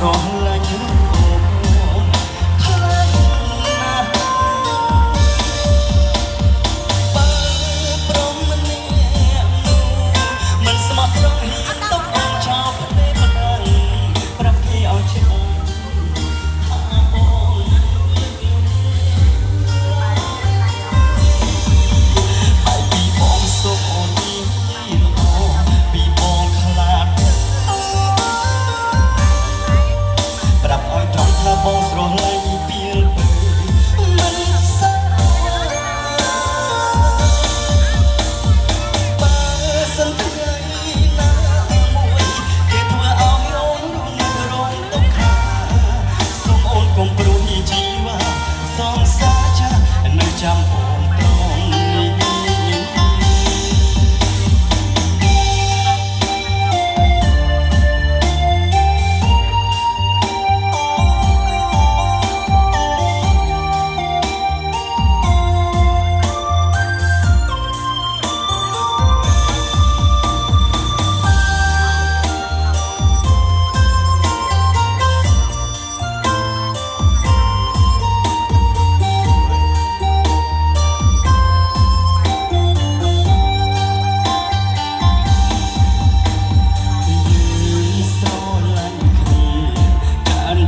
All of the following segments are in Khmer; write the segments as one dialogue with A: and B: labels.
A: ស្រឡាញ់ខ្លាំងណាស់បើព្រមម្នាក់នោះមិនស្មោះត្រង់ហ៊ានទុកអូនចោលផ្លេប្តឹងប្រាប់គេឲ្យច្បាស់ថាអូនហើយពីបងសុំអូនពីបងខ្លាចប្រាប់ឲ្យត្រង់ថាបងស្រឡាញ់ពីលពើមិនសាបើសិនថ្ងៃណាមួយគេធ្វើឲ្យអូនរងរងទុក្ខសូមអូនកុំព្រួយជីវ៉ាសងសាចានៅចាំអូនត្រង់នេះ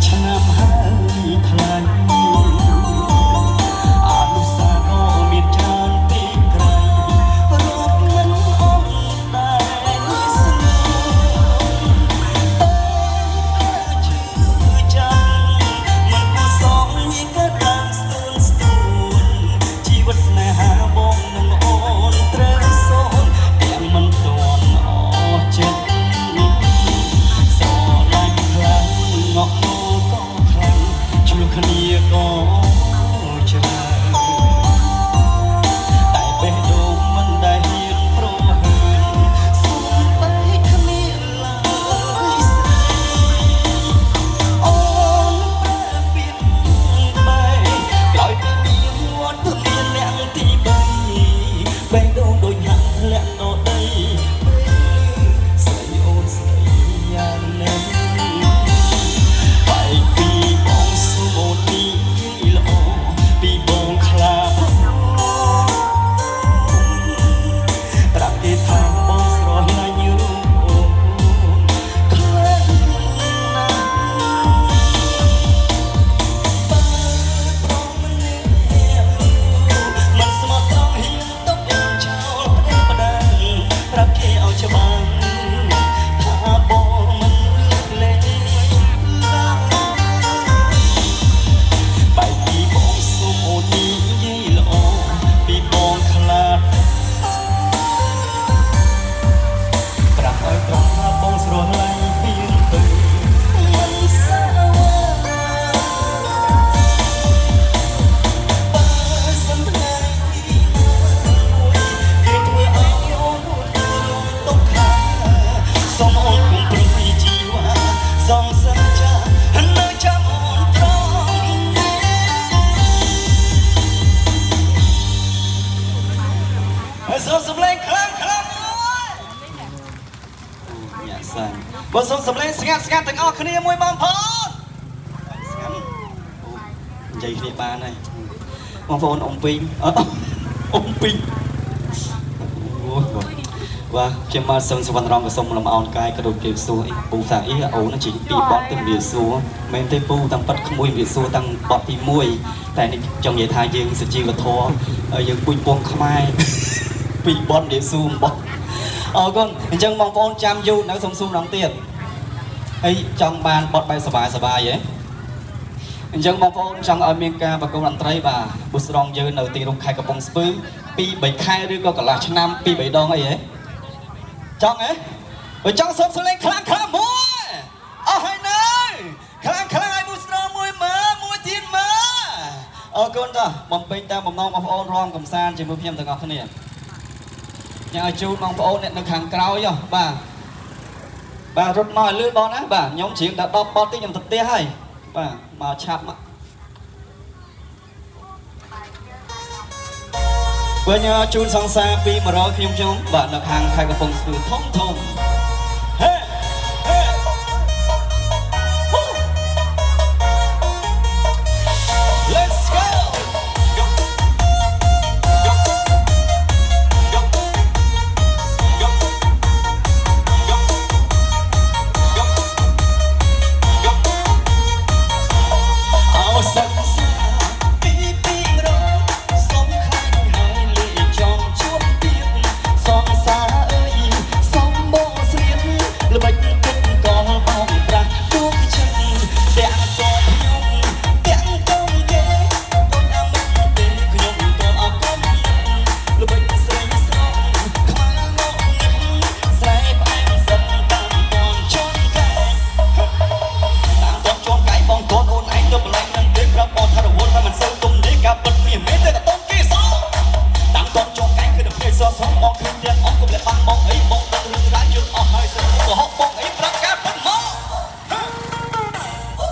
A: ឆ្នាំហើយខ្លាញ់អនុស្សាវរីយ៍មានច្រើនពីក្រៃរាប់មិនអស់ដែរស្នេហ៍តែឈឺចាំមិនគួរសងមានក៏đangស្ទួនស្ទួនជីវិតស្នេហាបងនឹងអូនត្រូវសូនទាំងមិនទាន់អស់ចិត្តស្រឡាញ់ខ្លាំងងក់គ្នាក៏ច្រើនតែបេះដូងមិនដែលហ៊ានប្រហើនសូមបែកគ្នាឡើយស្រីអូនប្រែពៀនបែកក្រោយពីមានវត្តមានអ្នកទី3បេះដូងដូចហាក់ធ្លាក់ដល់ដីស្រីអូនស្រីយ៉ាងណាបែកពីបងអូននេះល្អពីបងខ្លាចប្រាប់គេថាបងស្រឡាញ់រូបអូនខ្លាំងណាស់បើព្រមម្នាក់មិនស្មោះត្រង់ហ៊ានទុកអូនចោលផ្ដេសផ្ដាំប្រាប់គេឲ្យច្បាស់ថាបងមិនលើកលែងបែកពីបងសុំអូននិយាយល្អពីបងខ្លាចប្រាប់ឲ្យត្រង់ថាបងស្រឡាញ់ពីលទៅមិនសាវ៉ាបើសិនថ្ងៃមួយគេធ្វើឲ្យអូនរងទុក្ខសូមអូនកុំព្រួយជីវ៉ាសងសាចានៅចាំអូនត្រង់សូមសម្លេងខ្លាំងខ្លាំងអូយញាក់សាញ់បើសូមសម្លេងស្ងាត់ស្ងាត់ទាំងអស់គ្នាមួយបងប្អូនស្ងាត់អូនិយាយគ្នាបានហើយបងប្អូនអ៊ំពីងអ៊ំពីងអូបាទខ្ញុំមកសូមសវណ្ណរងក៏សូមលំអោនកាយក៏ដូចជាសួរអីពូថាអីអូនជីពីបត់ទៅវាសួរមែនទេពូតាមប៉ាត់ក្មួយវាសួរតាំងបត់ទី1តែនេះចង់និយាយថាយើងសុជីវធម៌យើងពុញពងខ្មែរពីបត់វាសួរបត់អរគុណអញ្ចឹងបងប្អូនចាំយូរនៅសុំម្ដងទៀតហើយចង់បានបត់បែបសប្បាយហ៎អញ្ចឹងបងប្អូនចង់ឲ្យមានការប្រគំតន្ត្រីបាទបុស្រងយើងនៅទីរួមខេត្តកំពង់ស្ពឺ2-3ខែឬក៏កន្លះឆ្នាំ2-3ដងអីហ៎ចង់ហ៎បើចង់សូមសម្លេងខ្លាំងខ្លាំងមួយអស់ហើយនៅខ្លាំងខ្លាំងឲ្យបុស្រងមួយទៀតមើលអរគុណតាបំពេញតាមបំណងបងប្អូនរំកំសាន្តជាមួយខ្ញុំទាំងអស់គ្នាញ៉ាំឲ្យជូនបងប្អូនអ្នកនៅខាងក្រោយបាទបាទរត់មកឲ្យលឿនបងណាបាទខ្ញុំច្រៀងដល់10បទទីខ្ញុំទៅផ្ទះហើយបាទមកឆាប់មកវិញជូនសង្សារពី100ខ្ញុំបាទនៅខាងខេត្តកំពង់ស្ពឺធំ